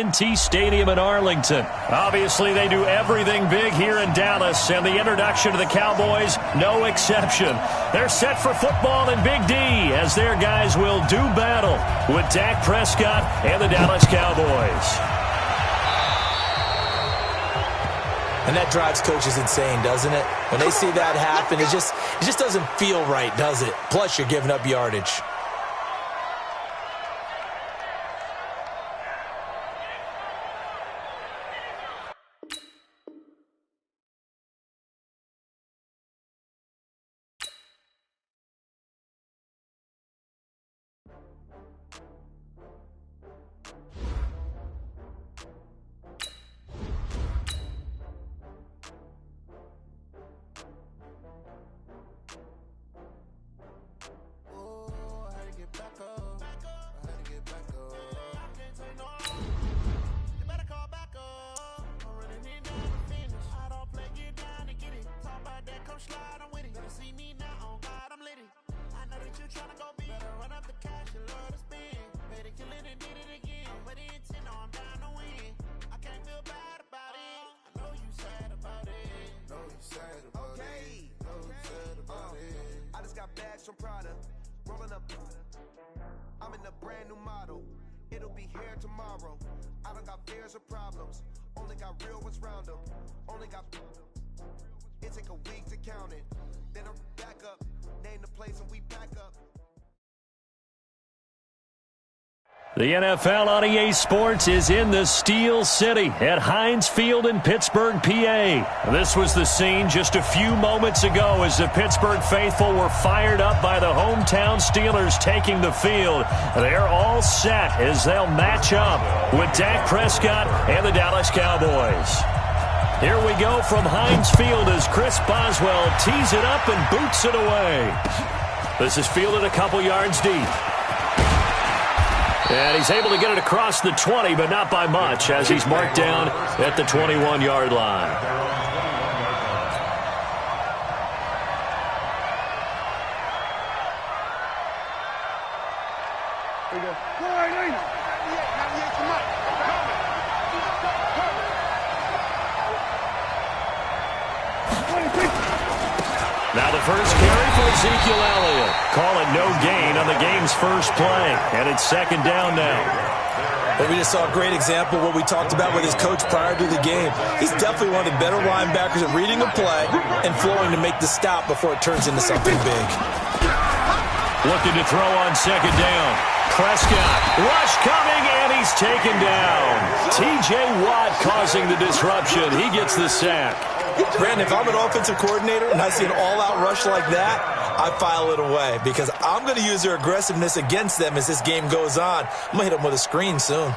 AT&T Stadium in Arlington. Obviously, they do everything big here in Dallas, and the introduction to the Cowboys, no exception. They're set for football in Big D as their guys will do battle with Dak Prescott and the Dallas Cowboys. And that drives coaches insane, doesn't it? When they see that happen, it just doesn't feel right, does it? Plus, you're giving up yardage. I'm in a brand new model. It'll be here tomorrow. I don't got fears or problems. Only got real ones round them. Only got. It take a week to count it. Then I'm back up. Name the place and we back up. The NFL on EA Sports is in the Steel City at Heinz Field in Pittsburgh, PA. This was the scene just a few moments ago as the Pittsburgh faithful were fired up by the hometown Steelers taking the field. They're all set as they'll match up with Dak Prescott and the Dallas Cowboys. Here we go from Heinz Field as Chris Boswell tees it up and boots it away. This is fielded a couple yards deep. And he's able to get it across the 20, but not by much, as he's marked down at the 21-yard line. Now the first carry for Ezekiel Elliott. Call it no gain on the game's first play. And it's second down now. Well, we just saw a great example of what we talked about with his coach prior to the game. He's definitely one of the better linebackers at reading a play and flowing to make the stop before it turns into something big. Looking to throw on second down. Prescott, rush coming, and he's taken down. T.J. Watt causing the disruption. He gets the sack. Brandon, if I'm an offensive coordinator and I see an all-out rush like that, I file it away because I'm going to use their aggressiveness against them as this game goes on. I'm going to hit them with a screen soon.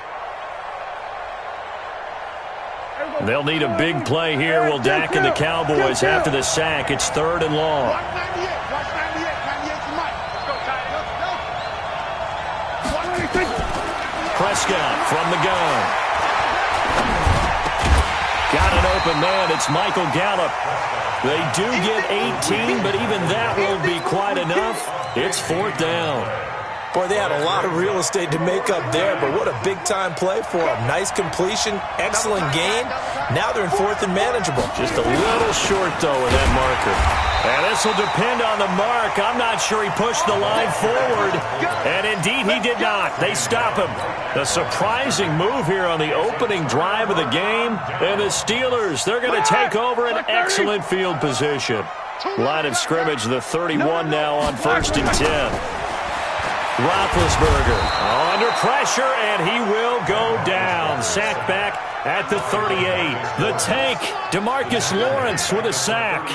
They'll need a big play here. Will Dak and the Cowboys after the sack. It's third and long. Prescott from the gun. Got an open man. It's Michael Gallup. They do get 18, but even that won't be quite enough. It's fourth down. Boy, they had a lot of real estate to make up there, but what a big-time play for them. Nice completion, excellent gain. Now they're in fourth and manageable. Just a little short, though, with that marker. And this will depend on the mark. I'm not sure he pushed the line forward. And indeed, he did not. They stop him. A surprising move here on the opening drive of the game. And the Steelers, they're going to take over an excellent field position. Line of scrimmage, the 31 now on 1st and 10. Roethlisberger under pressure, and he will go down. Sack back at the 38. The tank, DeMarcus Lawrence with a sack.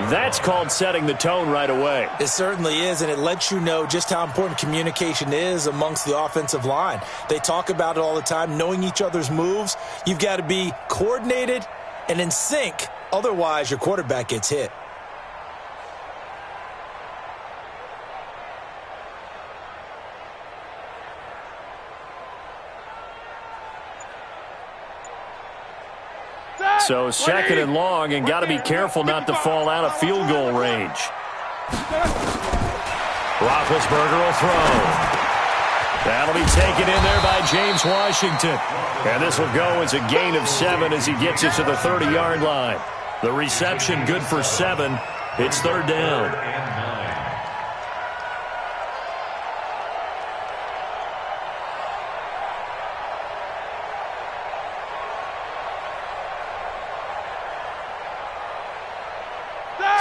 That's called setting the tone right away. It certainly is, and it lets you know just how important communication is amongst the offensive line. They talk about it all the time, knowing each other's moves. You've got to be coordinated and in sync. Otherwise, your quarterback gets hit. So second and long, and got to be careful not to fall out of field goal range. Roethlisberger will throw. That'll be taken in there by James Washington. And this will go as a gain of 7 as he gets it to the 30-yard line. The reception good for 7. It's third down.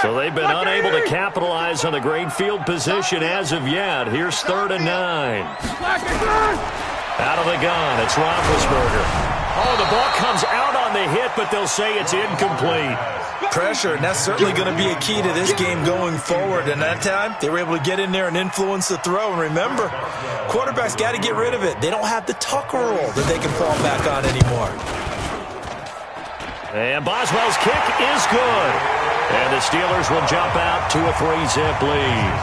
So they've been unable to capitalize on the great field position as of yet. Here's 3rd and 9. Out of the gun, it's Roethlisberger. Oh, the ball comes out on the hit, but they'll say it's incomplete. Pressure, and that's certainly going to be a key to this game going forward. And that time, they were able to get in there and influence the throw. And remember, quarterbacks got to get rid of it. They don't have the tuck rule that they can fall back on anymore. And Boswell's kick is good. And the Steelers will jump out to a 3-zip lead.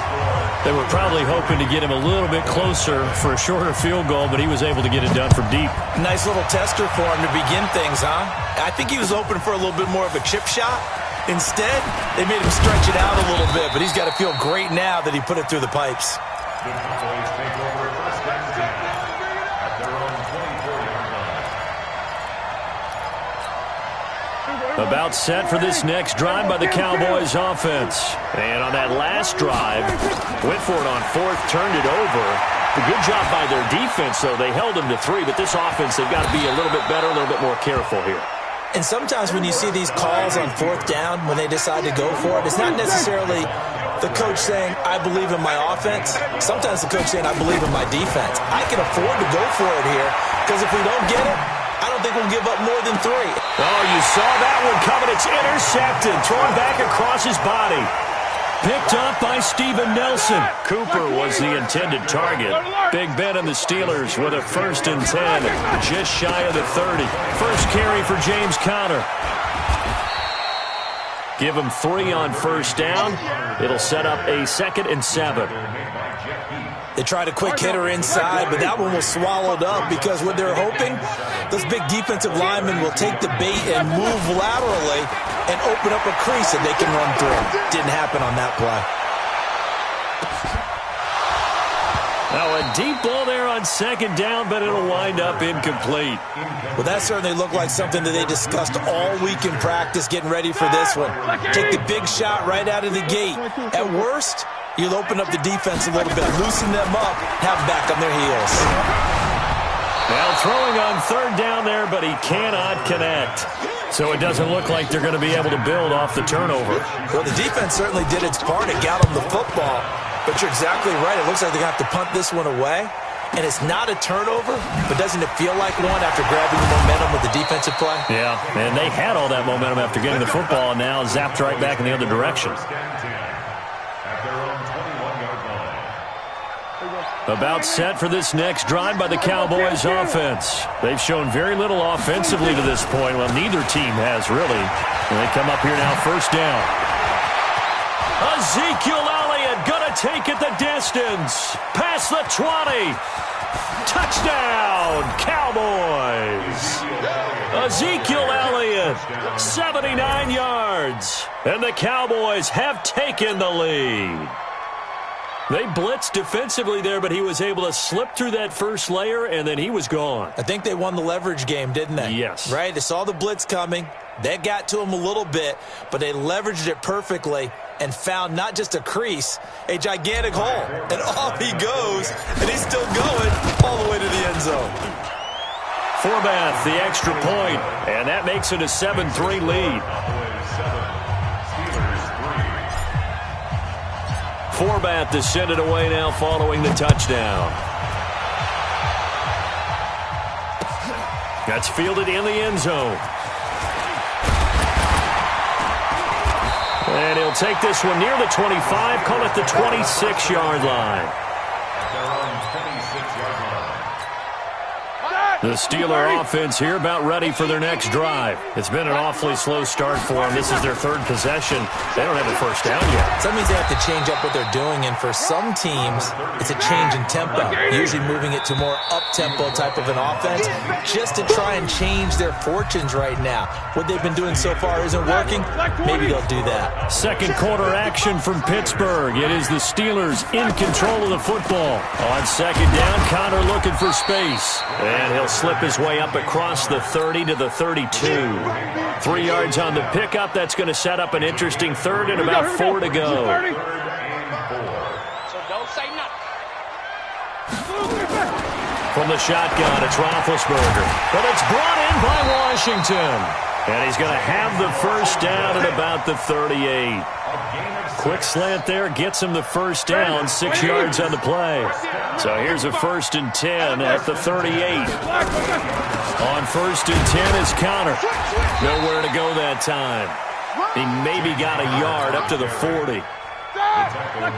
They were probably hoping to get him a little bit closer for a shorter field goal, but he was able to get it done from deep. Nice little tester for him to begin things, huh? I think he was open for a little bit more of a chip shot. Instead, they made him stretch it out a little bit, but he's got to feel great now that he put it through the pipes. About set for this next drive by the Cowboys offense. And on that last drive, went for it on 4th, turned it over. A good job by their defense, though. They held them to 3, but this offense, they've got to be a little bit better, a little bit more careful here. And sometimes when you see these calls on 4th down, when they decide to go for it, it's not necessarily the coach saying, I believe in my offense. Sometimes the coach saying, I believe in my defense. I can afford to go for it here, because if we don't get it, I don't think we'll give up more than 3. Oh, you saw that one coming. It's intercepted. Thrown back across his body. Picked up by Steven Nelson. Cooper was the intended target. Big Ben and the Steelers with a 1st and 10. Just shy of the 30. First carry for James Conner. Give him 3 on 1st down. It'll set up a 2nd and 7. They tried a quick hitter inside, but that one was swallowed up because what they're hoping, those big defensive linemen will take the bait and move laterally and open up a crease that they can run through. Didn't happen on that play. Now a deep ball there on 2nd down, but it'll wind up incomplete. Well, that certainly looked like something that they discussed all week in practice, getting ready for this one. Take the big shot right out of the gate. At worst, you'll open up the defense a little bit, loosen them up, have them back on their heels. Now throwing on 3rd down there, but he cannot connect. So it doesn't look like they're going to be able to build off the turnover. Well, the defense certainly did its part. It got them the football. But you're exactly right. It looks like they're going to have to punt this one away. And it's not a turnover, but doesn't it feel like one after grabbing the momentum with the defensive play? Yeah, and they had all that momentum after getting the football, and now zapped right back in the other direction. About set for this next drive by the Cowboys offense. They've shown very little offensively to this point. Well, neither team has really. And they come up here now 1st down. Ezekiel Elliott gonna take it the distance. Past the 20. Touchdown, Cowboys. Ezekiel Elliott, 79 yards. And the Cowboys have taken the lead. They blitzed defensively there, but he was able to slip through that first layer, and then he was gone. I think they won the leverage game, didn't they? Yes. Right? They saw the blitz coming. That got to him a little bit, but they leveraged it perfectly and found not just a crease, a gigantic hole. And off he goes, and he's still going all the way to the end zone. Forbath, the extra point, and that makes it a 7-3 lead. Forbath to send it away now following the touchdown. That's fielded in the end zone. And he'll take this one near the 25, call it the 26-yard line. The Steeler offense here about ready for their next drive. It's been an awfully slow start for them. This is their third possession. They don't have a first down yet. So that means they have to change up what they're doing, and for some teams, it's a change in tempo, usually moving it to more up-tempo type of an offense just to try and change their fortunes right now. What they've been doing so far isn't working. Maybe they'll do that. Second quarter action from Pittsburgh. It is the Steelers in control of the football. On second down, Connor looking for space. And he'll slip his way up across the 30 to the 32. 3 yards on the pickup. That's going to set up an interesting third and about 4 to go. From the shotgun, it's Roethlisberger. But it's brought in by Washington. And he's going to have the first down at about the 38. Quick slant there, gets him the first down, 6 yards on the play. So here's a 1st and 10 at the 38. On 1st and 10 is Connor. Nowhere to go that time. He maybe got a yard up to the 40.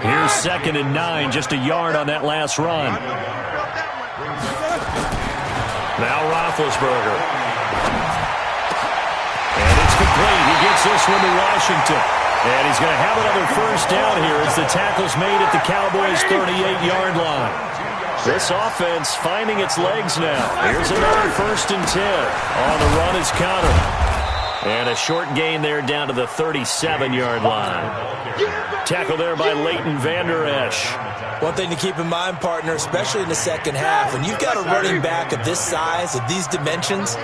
Here's 2nd and 9, just a yard on that last run. Now Roethlisberger. And it's complete. He gets this one to Washington. And he's going to have another first down here as the tackle's made at the Cowboys' 38-yard line. This offense finding its legs now. Here's another 1st and 10. On the run is Connor. And a short gain there down to the 37-yard line. Tackle there by Leighton Vander Esch. One thing to keep in mind, partner, especially in the second half, when you've got a running back of this size, of these dimensions,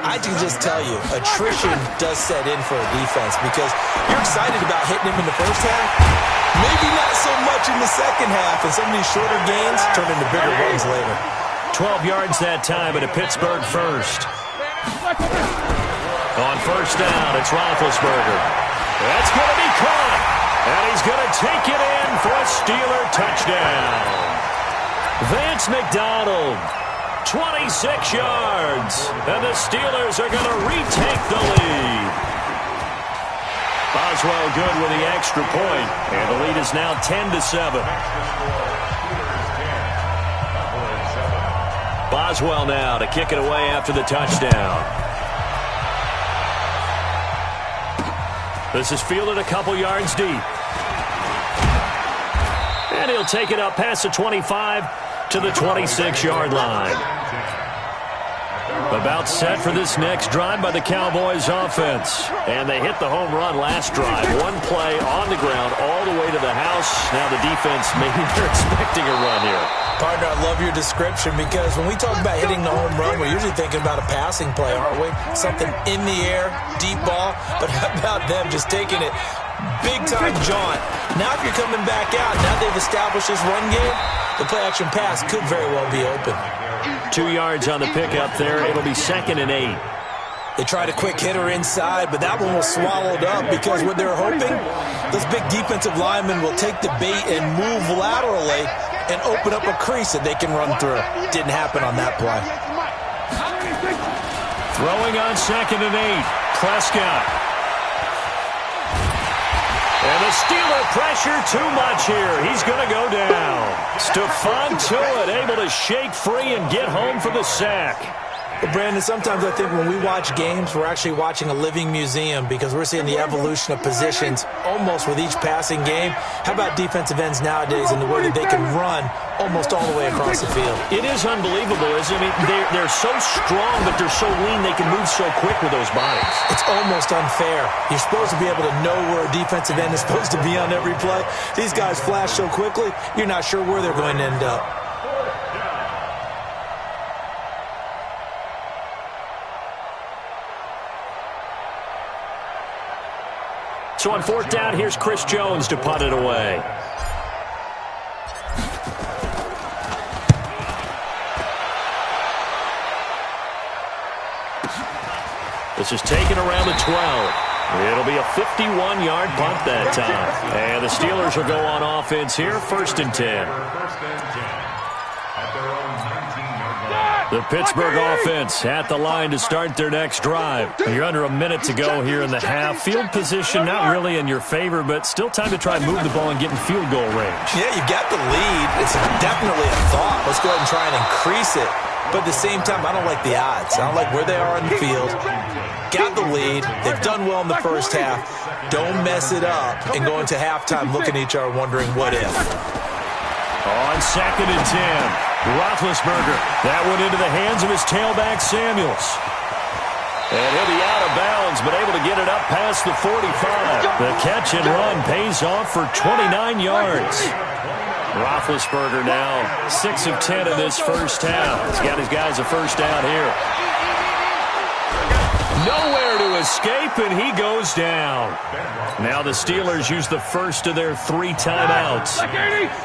I can just tell you, attrition does set in for a defense because you're excited about hitting him in the first half. Maybe not so much in the second half, and some of these shorter gains turn into bigger runs later. 12 yards that time at a Pittsburgh first. On first down, it's Roethlisberger. That's going to be caught, and he's going to take it in for a Steeler touchdown. Vance McDonald. 26 yards, and the Steelers are going to retake the lead. Boswell good with the extra point, and the lead is now 10-7. Boswell now to kick it away after the touchdown. This is fielded a couple yards deep. And he'll take it up past the 25 to the 26-yard line. About set for this next drive by the Cowboys offense. And they hit the home run last drive. One play on the ground all the way to the house. Now the defense, maybe they're expecting a run here. Partner, I love your description because when we talk about hitting the home run, we're usually thinking about a passing play, aren't we? Something in the air, deep ball. But how about them just taking it big-time jaunt? Now if you're coming back out, now they've established this run game, the play-action pass could very well be open. 2 yards on the pickup there. It'll be 2nd and 8. They tried a quick hitter inside, but that one was swallowed up because what they're hoping, those big defensive linemen will take the bait and move laterally and open up a crease that they can run through. Didn't happen on that play. Throwing on 2nd and 8. Prescott. And the Steeler pressure too much here. He's going to go down. Stephon Tuitt able to shake free and get home for the sack. Well, Brandon, sometimes I think when we watch games, we're actually watching a living museum because we're seeing the evolution of positions almost with each passing game. How about defensive ends nowadays and the way that they can run almost all the way across the field? It is unbelievable, isn't it? I mean, they're so strong, but they're so lean they can move so quick with those bodies. It's almost unfair. You're supposed to be able to know where a defensive end is supposed to be on every play. These guys flash so quickly, you're not sure where they're going to end up. So on 4th down, here's Chris Jones to punt it away. This is taken around the 12. It'll be a 51-yard punt that time. And the Steelers will go on offense here, 1st and 10. The Pittsburgh offense at the line to start their next drive. You're under a minute to go here in the half. Field position not really in your favor, but still time to try and move the ball and get in field goal range. Yeah, you've got the lead. It's definitely a thought. Let's go ahead and try and increase it. but at the same time, I don't like the odds. I don't like where they are on the field. Got the lead. They've done well in the first half. Don't mess it up and go into halftime looking at each other wondering what if. On 2nd and 10, Roethlisberger. That went into the hands of his tailback, Samuels. And he'll be out of bounds, but able to get it up past the 45. The catch and run pays off for 29 yards. Roethlisberger now 6 of 10 in this first half. He's got his guys a first down here. Nowhere to escape, and he goes down. Now the Steelers use the first of their 3 timeouts,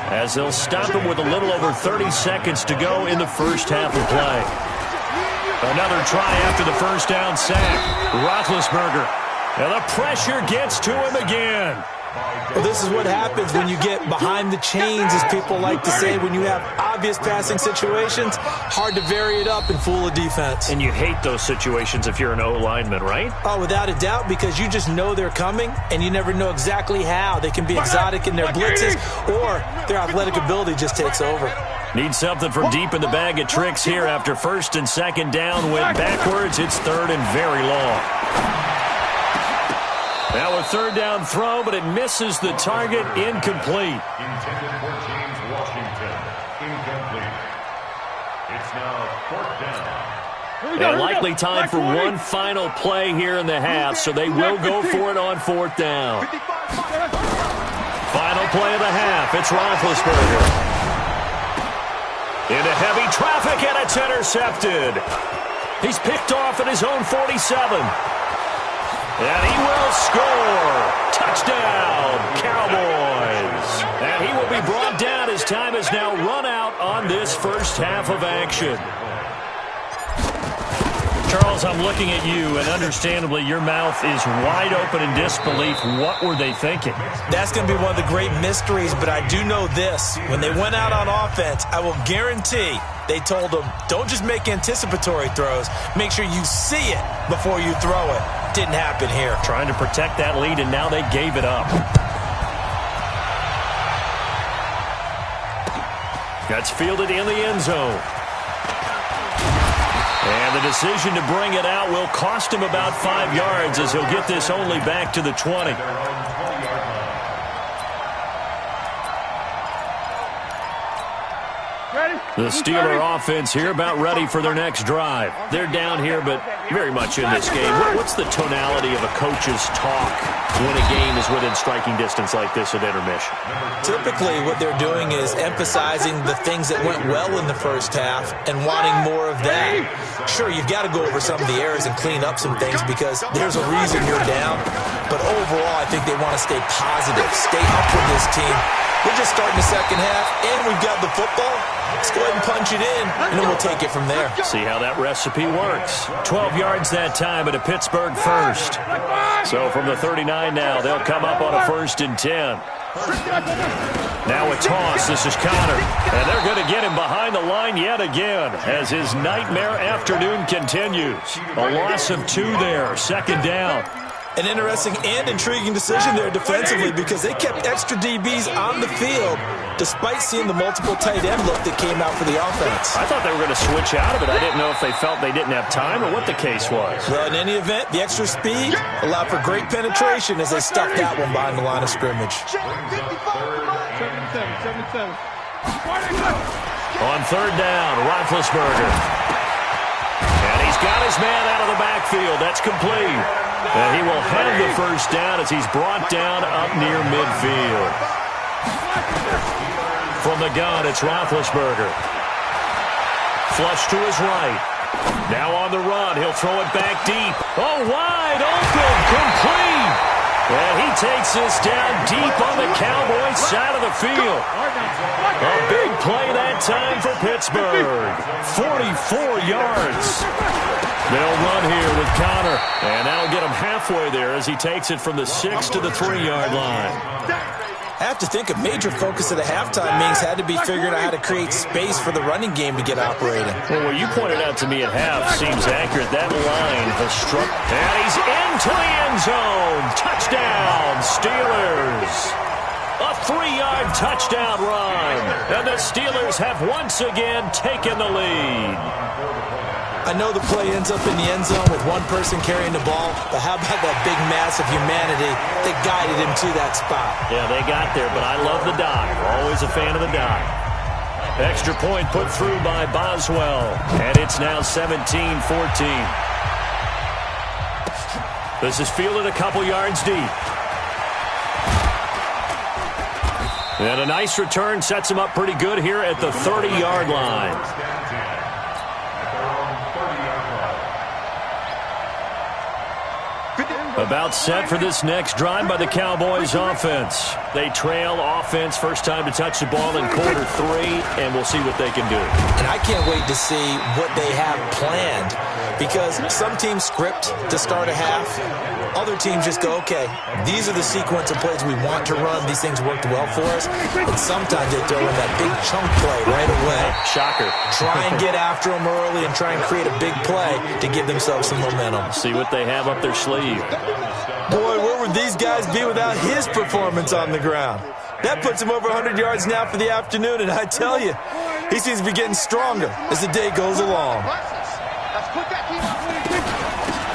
as they'll stop him with a little over 30 seconds to go in the first half of play. Another try after the first down sack. Roethlisberger. And the pressure gets to him again. Well, this is what happens when you get behind the chains, as people like to say. When you have obvious passing situations, hard to vary it up and fool a defense. And you hate those situations if you're an O-lineman, right? Oh, without a doubt, because you just know they're coming, and you never know exactly how. They can be exotic in their blitzes, or their athletic ability just takes over. Need something from deep in the bag of tricks here after 1st and 2nd down. Went backwards. It's 3rd and very long. Now a 3rd down throw, but it misses the target. Incomplete. Intended for James Washington. Incomplete. It's now 4th down. And likely time for one final play here in the half, so they will go for it on 4th down. Final play of the half. It's Roethlisberger. Into heavy traffic, and it's intercepted. He's picked off at his own 47. And he will score. Touchdown, Cowboys. And he will be brought down as time has now run out on this first half of action. Charles, I'm looking at you, and understandably, your mouth is wide open in disbelief. What were they thinking? That's going to be one of the great mysteries, but I do know this. When they went out on offense, I will guarantee they told them, don't just make anticipatory throws. Make sure you see it before you throw it. Didn't happen here. Trying to protect that lead, and now they gave it up. That's fielded in the end zone. And the decision to bring it out will cost him about 5 yards, as he'll get this only back to the 20. The Steeler offense here about ready for their next drive. They're down here, but very much in this game. What's the tonality of a coach's talk when a game is within striking distance like this at intermission? Typically, what they're doing is emphasizing the things that went well in the first half and wanting more of that. Sure, you've got to go over some of the errors and clean up some things because there's a reason you're down. But overall, I think they want to stay positive, stay up with this team. We're just starting the second half, and we've got the football. Let's go ahead and punch it in, and then we'll take it from there. See how that recipe works. 12 yards that time at a Pittsburgh first. So from the 39 now, they'll come up on a 1st and 10. Now a toss. This is Connor. And they're going to get him behind the line yet again as his nightmare afternoon continues. A loss of 2 there. 2nd down. An interesting and intriguing decision there defensively because they kept extra DBs on the field despite seeing the multiple tight end look that came out for the offense. I thought they were going to switch out of it. I didn't know if they felt they didn't have time or what the case was. Well, in any event, the extra speed allowed for great penetration as they stuffed that one behind the line of scrimmage. On 3rd down, Roethlisberger. And he's got his man out of the backfield. That's complete. And he will have the first down as he's brought down up near midfield. From the gun, it's Roethlisberger. Flush to his right. Now on the run, he'll throw it back deep. Oh, wide open, complete. And he takes this down deep on the Cowboys side of the field. A big play that time for Pittsburgh. 44 yards. They'll run here with Connor, and that'll get him halfway there as he takes it from the 6 to the 3-yard line. I have to think a major focus of the halftime meetings had to be figuring out how to create space for the running game to get operating. Well, what you pointed out to me at half seems accurate. That line has struck, and he's into the end zone. Touchdown, Steelers. A 3-yard touchdown run. And the Steelers have once again taken the lead. I know the play ends up in the end zone with one person carrying the ball, but how about that big mass of humanity that guided him to that spot? Yeah, they got there, but I love the dive. Always a fan of the dive. Extra point put through by Boswell, and it's now 17-14. This is fielded a couple yards deep. And a nice return sets him up pretty good here at the 30-yard line. About set for this next drive by the Cowboys offense. They trail offense, first time to touch the ball in quarter 3, and we'll see what they can do. And I can't wait to see what they have planned, because some teams script to start a half. Other teams just go, okay, these are the sequence of plays we want to run. These things worked well for us. And sometimes they throw in that big chunk play right away. Shocker. Try and get after them early and try and create a big play to give themselves some momentum. See what they have up their sleeve. Boy, where would these guys be without his performance on the ground? That puts him over 100 yards now for the afternoon, and I tell you, he seems to be getting stronger as the day goes along.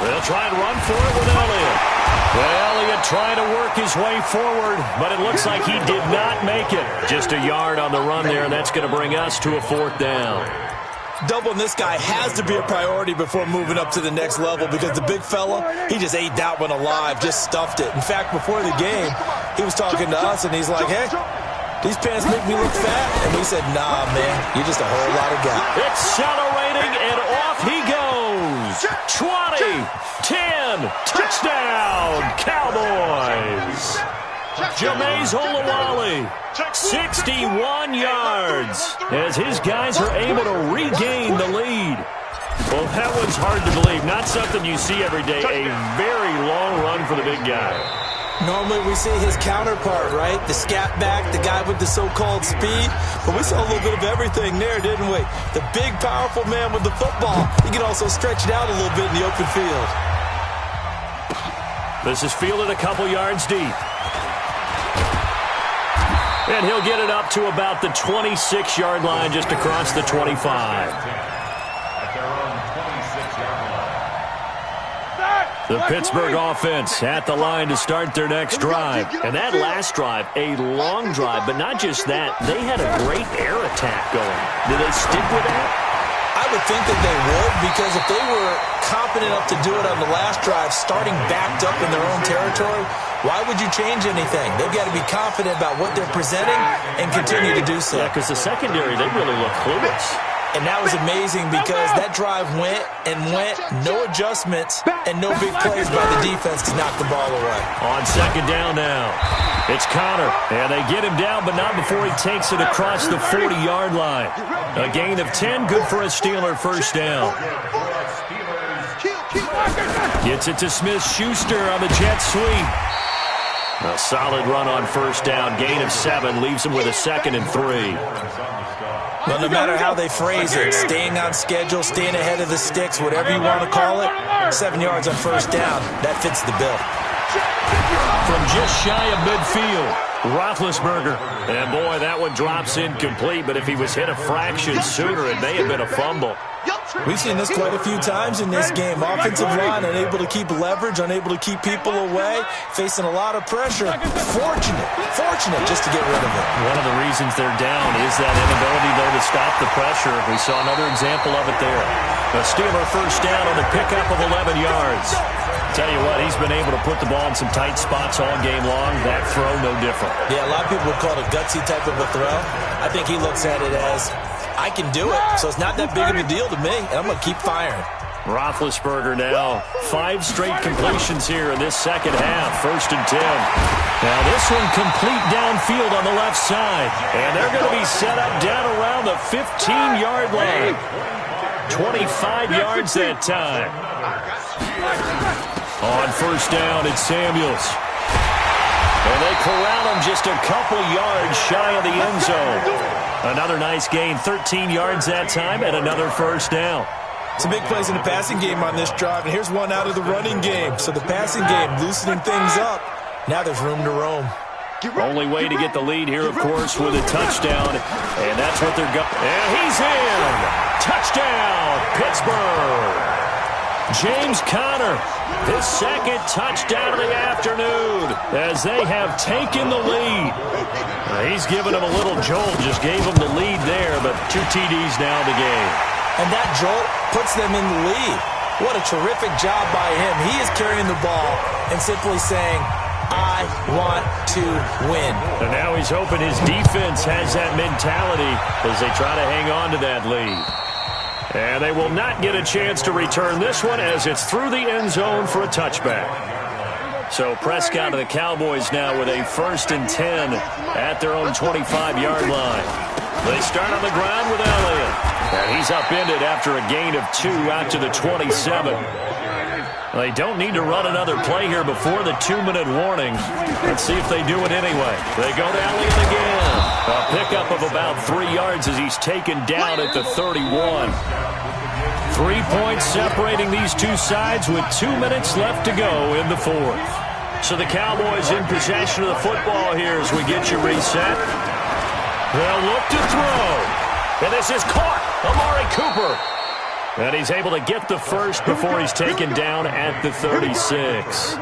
They'll try and run for it with Elliott. Well, Elliott trying to work his way forward, but it looks like he did not make it. Just a yard on the run there, and that's going to bring us to a 4th down. Doubling this guy has to be a priority before moving up to the next level, because the big fella, he just ate that one alive, just stuffed it. In fact, before the game, he was talking to us, and he's like, hey, these pants make me look fat. And we said, nah, man, you're just a whole lot of guy. Accelerating, and off he goes. 20, 10, touchdown, Cowboys. Jameis Olawale, 61 yards, as his guys are able to regain the lead. Well, that was hard to believe. Not something you see every day. A very long run for the big guy. Normally we see his counterpart, right? The scat back, the guy with the so-called speed. But we saw a little bit of everything there, didn't we? The big, powerful man with the football. He can also stretch it out a little bit in the open field. This is fielded a couple yards deep. And he'll get it up to about the 26-yard line, just across the 25. The Pittsburgh offense at the line to start their next drive. And that last drive, a long drive, but not just that. They had a great air attack going. Do they stick with that? I would think that they would, because if they were competent enough to do it on the last drive, starting backed up in their own territory, why would you change anything? They've got to be confident about what they're presenting and continue to do so. Yeah, because the secondary, they really look clueless. And that was amazing, because that drive went and went, no adjustments, and no big plays by the defense to knock the ball away. On second down now, it's Connor, and they get him down, but not before he takes it across the 40-yard line. A gain of 10, good for a Steeler first down. Gets it to Smith-Schuster on the jet sweep. A solid run on first down, gain of 7, leaves him with a 2nd and 3. Well, no matter how they phrase it, staying on schedule, staying ahead of the sticks, whatever you want to call it, 7 yards on first down, that fits the bill. From just shy of midfield, Roethlisberger. And boy, that one drops incomplete, but if he was hit a fraction sooner, it may have been a fumble. We've seen this quite a few times in this game. Offensive line unable to keep leverage, unable to keep people away, facing a lot of pressure. Fortunate just to get rid of it. One of the reasons they're down is that inability, though, to stop the pressure. We saw another example of it there. A Steeler first down on the pickup of 11 yards. Tell you what, he's been able to put the ball in some tight spots all game long. That throw, no different. Yeah, a lot of people would call it a gutsy type of a throw. I think he looks at it as, I can do it, so it's not that big of a deal to me, and I'm going to keep firing. Roethlisberger now, 5 straight completions here in this second half. 1st and 10. Now this one complete downfield on the left side. And they're going to be set up down around the 15-yard line. 25 yards that time. On first down, it's Samuels. And they corral him just a couple yards shy of the end zone. Another nice gain, 13 yards that time, and another first down. Some big plays in the passing game on this drive, and here's one out of the running game. So the passing game loosening things up. Now there's room to roam. Only way to get the lead here, of course, with a touchdown. And that's what they're going. And he's in. Touchdown, Pittsburgh. James Conner, his second touchdown of the afternoon as they have taken the lead. He's given them a little jolt, just gave them the lead there, but 2 TDs now in the game. And that jolt puts them in the lead. What a terrific job by him. He is carrying the ball and simply saying, I want to win. And now he's hoping his defense has that mentality as they try to hang on to that lead. And they will not get a chance to return this one as it's through the end zone for a touchback. So Prescott of the Cowboys now with a 1st and 10 at their own 25-yard line. They start on the ground with Elliott. And he's upended after a gain of 2 out to the 27. They don't need to run another play here before the 2-minute warning. Let's see if they do it anyway. They go to Elliott again. A pickup of about 3 yards as he's taken down at the 31. 3 points separating these two sides with 2 minutes left to go in the 4th. So the Cowboys in possession of the football here as we get you reset. They'll look to throw. And this is caught. Amari Cooper. And he's able to get the first before he's taken down at the 36.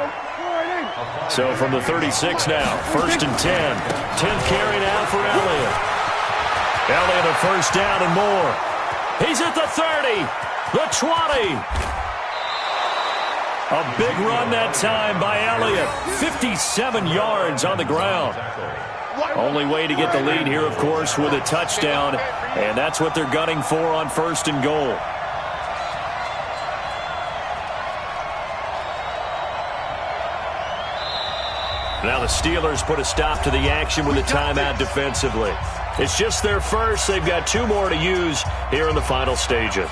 So from the 36 now, 1st and 10. 10th carry now for Elliott. Elliott a first down and more. He's at the 30, the 20. A big run that time by Elliott. 57 yards on the ground. Only way to get the lead here, of course, with a touchdown. And that's what they're gunning for on 1st and goal. Now the Steelers put a stop to the action with a timeout defensively. It's just their first. They've got 2 more to use here in the final stages.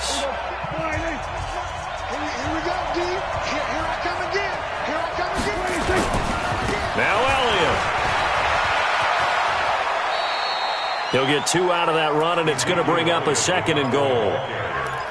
Now Elliott. He'll get 2 out of that run, and it's going to bring up a 2nd and goal.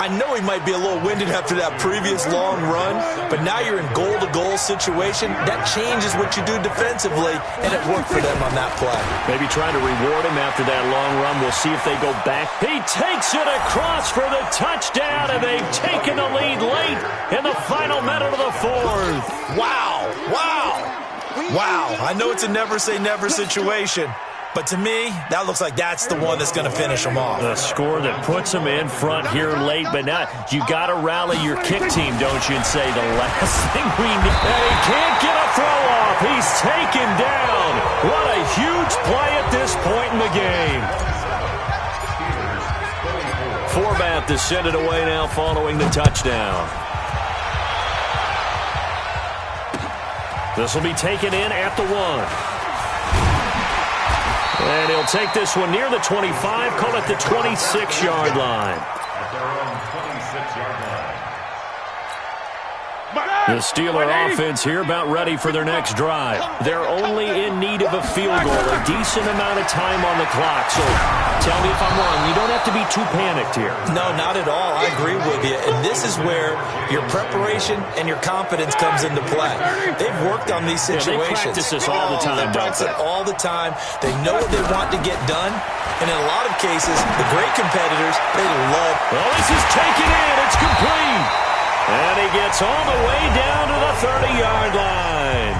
I know he might be a little winded after that previous long run, but now you're in goal-to-goal situation. That changes what you do defensively, and it worked for them on that play. Maybe trying to reward him after that long run. We'll see if they go back. He takes it across for the touchdown, and they've taken the lead late in the final minute of the 4th. Wow, wow, wow. I know it's a never-say-never situation, but to me, that looks like that's the one that's going to finish them off. The score that puts them in front here late, but now you got to rally your kick team, don't you, and say the last thing we need. He can't get a throw off. He's taken down. What a huge play at this point in the game. Forbath to send it away now following the touchdown. This will be taken in at the 1. And he'll take this one near the 25, call it the 26-yard line. At their own 26-yard line. The Steeler offense here about ready for their next drive. They're only in need of a field goal, a decent amount of time on the clock. So tell me if I'm wrong. You don't have to be too panicked here. No, not at all. I agree with you. And this is where your preparation and your confidence comes into play. They've worked on these situations. Yeah, they practice this all the time. They practice it all the time. They know what they want to get done. And in a lot of cases, the great competitors, they love. Well, this is taken in. It's complete. And he gets all the way down to the 30-yard line.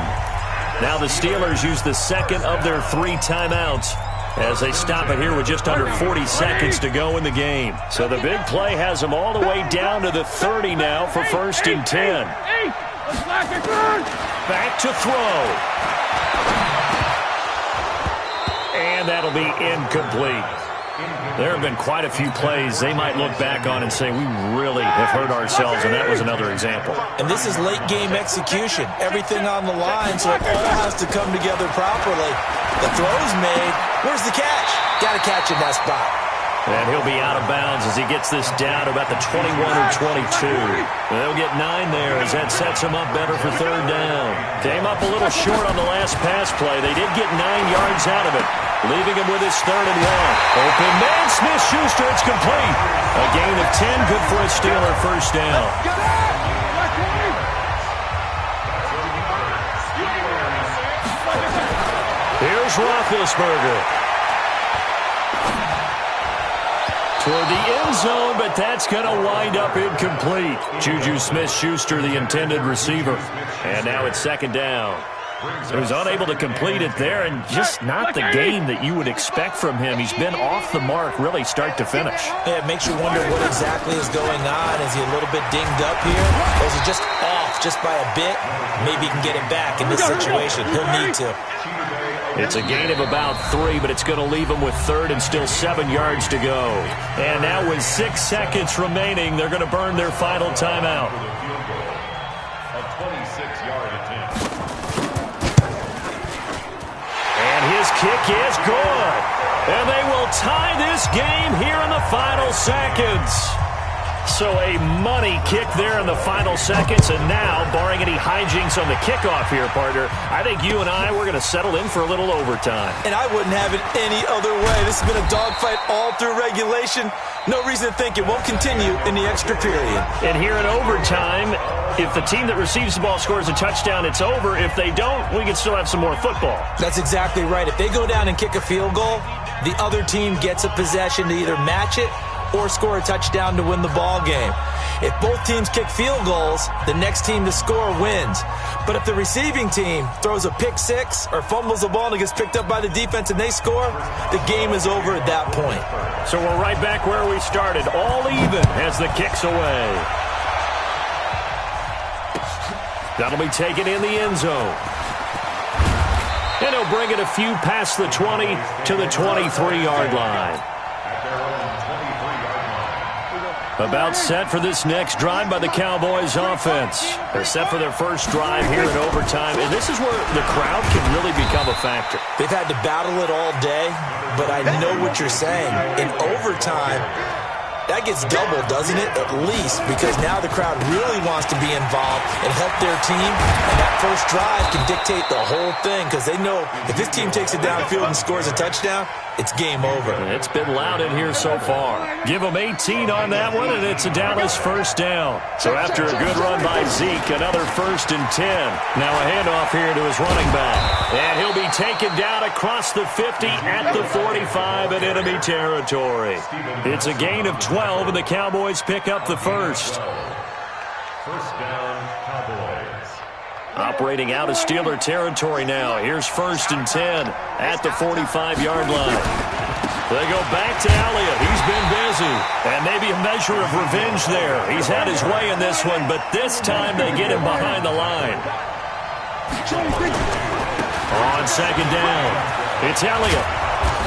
Now the Steelers use the 2nd of their 3 timeouts as they stop it here with just under 40 seconds to go in the game. So the big play has them all the way down to the 30 now for 1st and 10. Back to throw. And that'll be incomplete. There have been quite a few plays they might look back on and say, we really have hurt ourselves, and that was another example. And this is late-game execution. Everything on the line, so it all has to come together properly. The throw's made. Where's the catch? Got to catch in that spot. And he'll be out of bounds as he gets this down to about the 21 or 22. They'll get 9 there as that sets him up better for 3rd down. Came up a little short on the last pass play. They did get 9 yards out of it, leaving him with his 3rd and 1. Open man, Smith-Schuster, it's complete. A gain of 10, good for a Steeler first down. Here's Here's Roethlisberger. Toward the end zone, but that's going to wind up incomplete. Juju Smith-Schuster, the intended receiver. And now it's second down. He was unable to complete it there, and just not the game that you would expect from him. He's been off the mark, really, start to finish. Yeah, it makes you wonder what exactly is going on. Is he a little bit dinged up here? Or is he just off just by a bit? Maybe he can get it back in this situation. He'll need to. It's a gain of about 3, but it's going to leave him with third and still 7 yards to go. And now with 6 seconds remaining, they're going to burn their final timeout. A 26-yard attempt. And his kick is good. And they will tie this game here in the final seconds. So a money kick there in the final seconds, and now, barring any hijinks on the kickoff here, partner, I think you and I, we're going to settle in for a little overtime. And I wouldn't have it any other way. This has been a dogfight all through regulation. No reason to think it won't continue in the extra period. And here in overtime, if the team that receives the ball scores a touchdown, it's over. If they don't, we can still have some more football. That's exactly right. If they go down and kick a field goal, the other team gets a possession to either match it or score a touchdown to win the ball game. If both teams kick field goals, the next team to score wins. But if the receiving team throws a pick six or fumbles the ball and it gets picked up by the defense and they score, the game is over at that point. So we're right back where we started, all even as the kick's away. That'll be taken in the end zone. And he'll bring it a few past the 20 to the 23-yard line. About set for this next drive by the Cowboys offense. They're set for their first drive here in overtime, and this is where the crowd can really become a factor. They've had to battle it all day, but I know what you're saying. In overtime, that gets doubled, doesn't it? At least, because now the crowd really wants to be involved and help their team, and that first drive can dictate the whole thing, because they know if this team takes it downfield and scores a touchdown, it's game over. It's been loud in here so far. Give them 18 on that one, and it's a Dallas first down. So after a good run by Zeke, another 1st and 10. Now a handoff here to his running back. And he'll be taken down across the 50 at the 45 in enemy territory. It's a gain of 12, and the Cowboys pick up the first. First down, Cowboys. Operating out of Steeler territory now. Here's 1st and 10 at the 45-yard line. They go back to Elliott. He's been busy. And maybe a measure of revenge there. He's had his way in this one, but this time they get him behind the line. On second down, it's Elliott.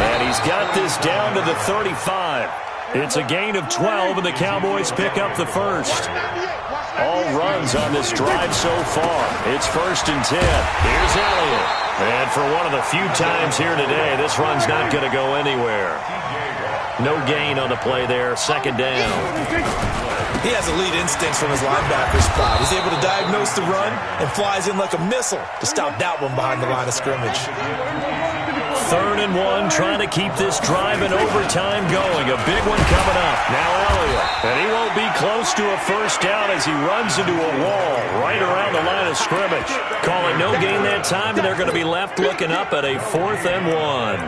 And he's got this down to the 35. It's a gain of 12, and the Cowboys pick up the first. All runs on this drive so far. It's 1st and 10. Here's Elliott. And for one of the few times here today, this run's not going to go anywhere. No gain on the play there. Second down. He has elite instincts from his linebacker spot. He's able to diagnose the run and flies in like a missile to stop that one behind the line of scrimmage. 3rd and 1, trying to keep this drive in overtime going. A big one coming up. Now Elliott. And he won't be close to a first down as he runs into a wall right around the line of scrimmage. Call it no gain that time, and they're going to be left looking up at a 4th and 1.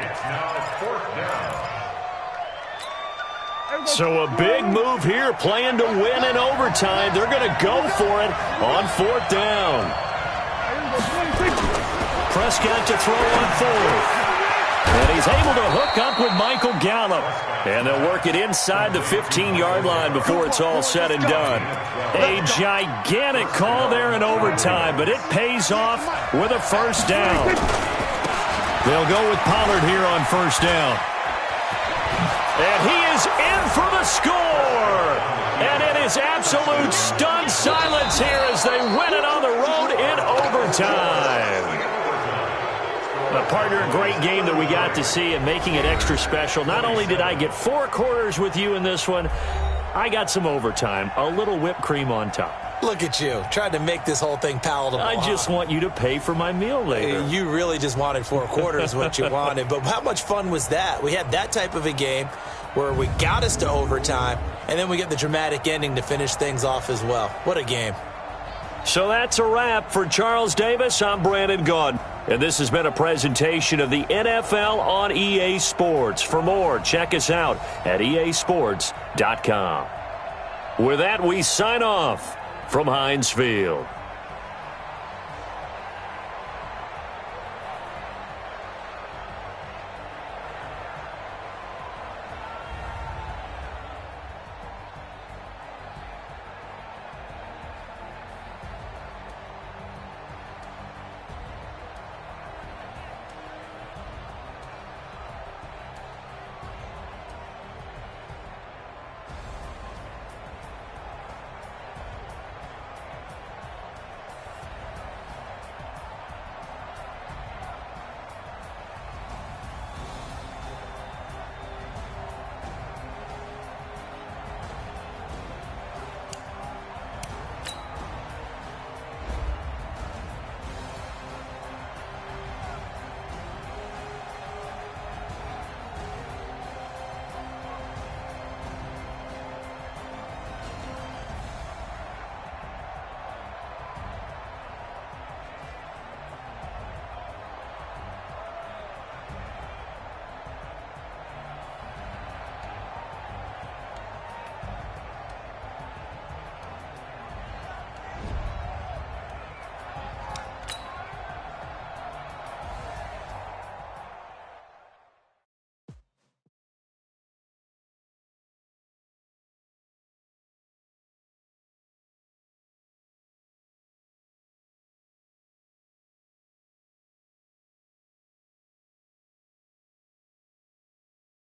It's now 4th down. So a big move here, playing to win in overtime. They're going to go for it on 4th down. Prescott to throw on 4th. And he's able to hook up with Michael Gallup. And they'll work it inside the 15-yard line before it's all said and done. A gigantic call there in overtime, but it pays off with a first down. They'll go with Pollard here on first down. And he is in for the score. And it is absolute stunned silence here as they win it on the road in overtime. A partner, a great game that we got to see, and making it extra special. Not only did I get 4 quarters with you in this one, I got some overtime, a little whipped cream on top. Look at you, trying to make this whole thing palatable. I just want you to pay for my meal later. You really just wanted 4 quarters, what you wanted. But how much fun was that? We had that type of a game where we got us to overtime, and then we get the dramatic ending to finish things off as well. What a game. So that's a wrap for Charles Davis. I'm Brandon Gaudin. And this has been a presentation of the NFL on EA Sports. For more, check us out at easports.com. With that, we sign off from Heinz Field.